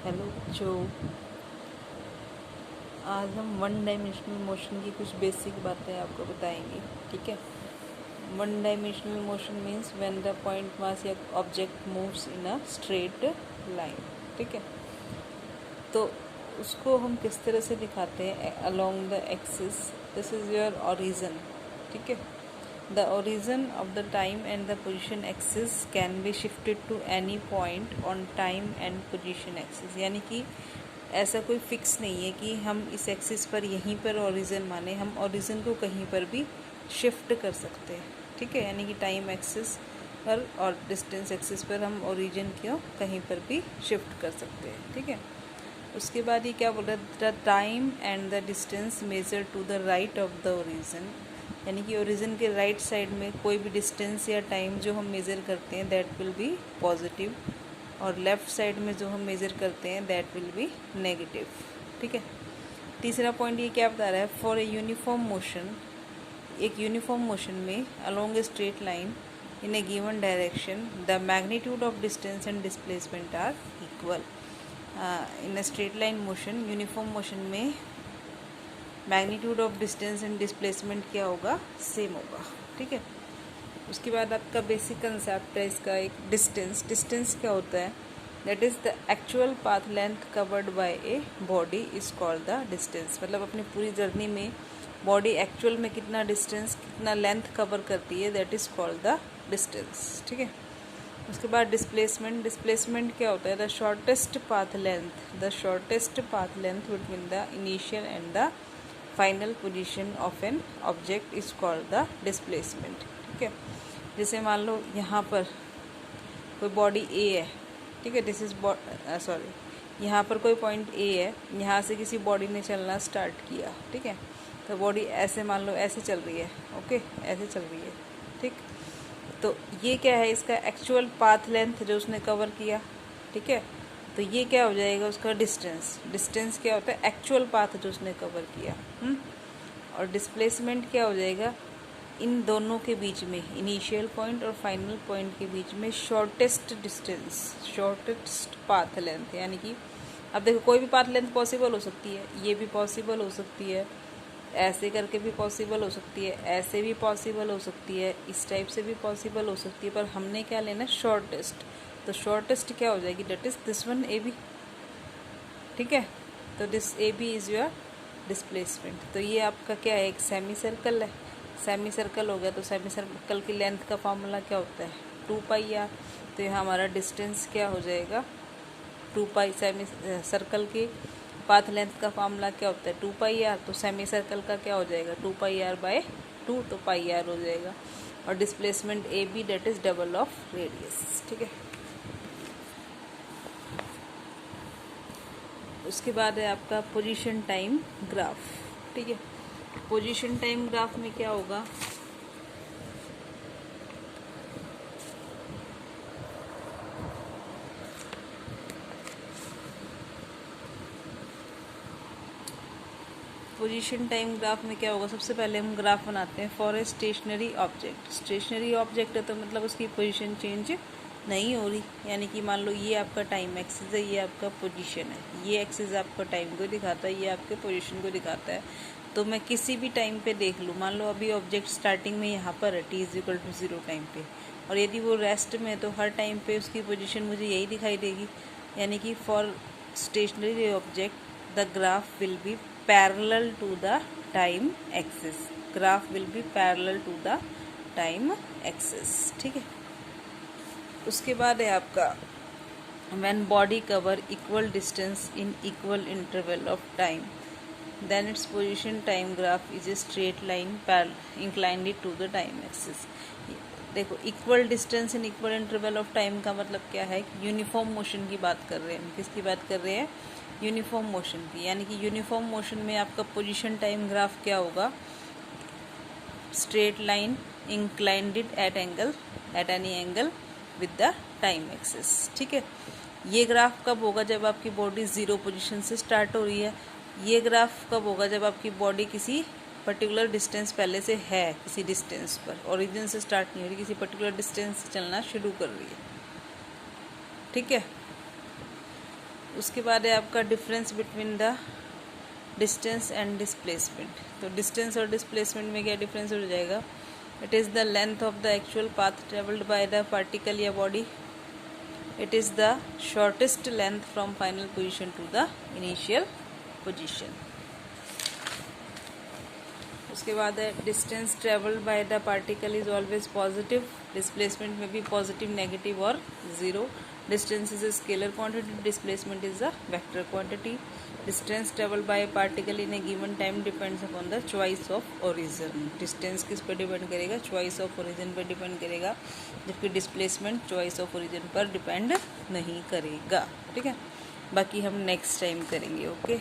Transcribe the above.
Hello बच्चों, आज हम वन डायमेंशनल मोशन की कुछ बेसिक बातें आपको बताएंगे। ठीक है। One dimensional motion means when the point mass या object moves in a straight line. ठीक है। तो उसको हम किस तरह से दिखाते हैं? Along the axis. This is your origin. ठीक है। The origin of the time and the position axis can be shifted to any point on time and position axis. यानी कि ऐसा कोई फिक्स नहीं है कि हम इस एक्सिस पर यहीं पर ओरिजिन माने, हम ओरिजिन को कहीं पर भी शिफ्ट कर सकते हैं। ठीक है। यानी कि टाइम एक्सिस पर और डिस्टेंस एक्सिस पर हम ओरिजिन को कहीं पर भी शिफ्ट कर सकते हैं। ठीक है। उसके बाद ये क्या बोल रहा है? The time and the distance measure to the right of the origin. यानी कि ओरिजिन के राइट साइड में कोई भी डिस्टेंस या टाइम जो हम मेज़र करते हैं दैट विल बी पॉजिटिव, और लेफ़्ट साइड में जो हम मेज़र करते हैं दैट विल बी नेगेटिव। ठीक है। तीसरा पॉइंट ये क्या बता रहा है? फॉर ए यूनिफॉर्म मोशन, एक यूनिफॉर्म मोशन में along a straight line in a given direction the magnitude of distance and displacement are equal. In a straight line motion, uniform motion में magnitude of distance and displacement क्या होगा? Same होगा। ठीक है। उसके बाद आपका बेसिक कंसेप्ट है इसका एक डिस्टेंस। डिस्टेंस क्या होता है? That is the actual path length covered by a body is called the distance. मतलब अपनी पूरी जर्नी में बॉडी एक्चुअल में कितना डिस्टेंस, कितना लेंथ कवर करती है, that is called the distance. ठीक है। उसके बाद डिस्प्लेसमेंट। डिस्प्लेसमेंट क्या होता है? The shortest path length, the shortest path length between the initial and the final position of an object is called the displacement. ठीक है। जैसे मान लो यहाँ पर कोई बॉडी ए है। ठीक है। दिस इज सॉरी, यहाँ पर कोई पॉइंट ए है, यहाँ से किसी बॉडी ने चलना स्टार्ट किया। ठीक है। तो बॉडी ऐसे मान लो ऐसे चल रही है। ओके, ऐसे चल रही है। ठीक। तो ये क्या है? इसका एक्चुअल पाथ लेंथ जो उसने कवर किया। ठीक है। तो ये क्या हो जाएगा? उसका डिस्टेंस। डिस्टेंस क्या होता है? एक्चुअल पाथ जो उसने कवर किया। और डिस्प्लेसमेंट क्या हो जाएगा? इन दोनों के बीच में, इनिशियल पॉइंट और फाइनल पॉइंट के बीच में shortest distance, shortest path length. यानी कि अब देखो, कोई भी पाथ लेंथ पॉसिबल हो सकती है, ये भी पॉसिबल हो सकती है, ऐसे करके भी पॉसिबल हो सकती है, ऐसे भी पॉसिबल हो सकती है, इस टाइप से भी पॉसिबल हो सकती है, पर हमने क्या लेना? शॉर्टेस्ट। तो शॉर्टेस्ट क्या हो जाएगी? That is this one, A B. ठीक है। तो this A B is your displacement. तो ये आपका क्या है? एक सेमी सर्कल है। सेमी सर्कल हो गया, तो सेमी सर्कल की लेंथ का फॉर्मूला क्या होता है? 2πr। तो यहाँ हमारा डिस्टेंस क्या हो जाएगा? 2π। सेमी सर्कल की पाथ लेंथ का फॉर्मूला क्या होता है? 2πr। तो सेमी सर्कल का क्या हो जाएगा? 2πr/2, तो πr हो जाएगा। और displacement A B that is double of radius. ठीक है। उसके बाद है आपका पोजीशन टाइम ग्राफ। ठीक है। पोजीशन टाइम ग्राफ में क्या होगा? पोजीशन टाइम ग्राफ में क्या होगा? सबसे पहले हम ग्राफ बनाते हैं for a stationary object. Stationary object है तो मतलब उसकी पोजीशन चेंज नहीं हो रही। यानी कि मान लो ये आपका टाइम एक्सिस है, ये आपका पोजीशन है। ये एक्सिस आपका टाइम को दिखाता है, ये आपके पोजीशन को दिखाता है। तो मैं किसी भी टाइम पे देख लूँ, मान लो अभी ऑब्जेक्ट स्टार्टिंग में यहाँ पर है t=0 टाइम पे, और यदि वो रेस्ट में, तो हर टाइम पे उसकी पोजीशन मुझे यही दिखाई देगी। यानी कि for stationary object the graph will be parallel to the time axis. Graph will be parallel to the time axis. ठीक है। उसके बाद है आपका when body cover equal distance in equal interval of time then its position time graph is a straight line inclined to the time axis. देखो, equal distance in equal interval of time का मतलब क्या है? Uniform motion की बात कर रहे हैं। किसकी बात कर रहे हैं? यूनिफॉर्म मोशन की। यानी कि यूनिफॉर्म मोशन में आपका पोजीशन टाइम ग्राफ क्या होगा? Straight line inclined at any angle with the time axis. ठीक है। ये ग्राफ कब होगा? जब आपकी बॉडी ज़ीरो पोजीशन से स्टार्ट हो रही है। ये ग्राफ कब होगा? जब आपकी बॉडी किसी पर्टिकुलर डिस्टेंस पहले से है, किसी डिस्टेंस पर, ओरिजिन से स्टार्ट नहीं हो रही, किसी पर्टिकुलर डिस्टेंस से चलना शुरू कर रही है। ठीक है। उसके बाद है आपका difference between the distance and displacement. तो डिस्टेंस और डिस्प्लेसमेंट में क्या डिफरेंस हो जाएगा? It is the length of the actual path travelled by the particle या body. It is the shortest length from final position to the initial position. उसके बाद है distance travelled by the particle is always positive. Displacement में भी positive, negative और zero. Distance is a scalar quantity, displacement is a vector quantity. Distance travelled bye particle in a given time depends upon the choice of origin. Distance किस पे depend करेगा? Choice of origin पे depend करेगा, जबकि displacement choice of origin पर depend नहीं करेगा। ठीक है, बाकी हम नेक्स्ट टाइम करेंगे। ओके।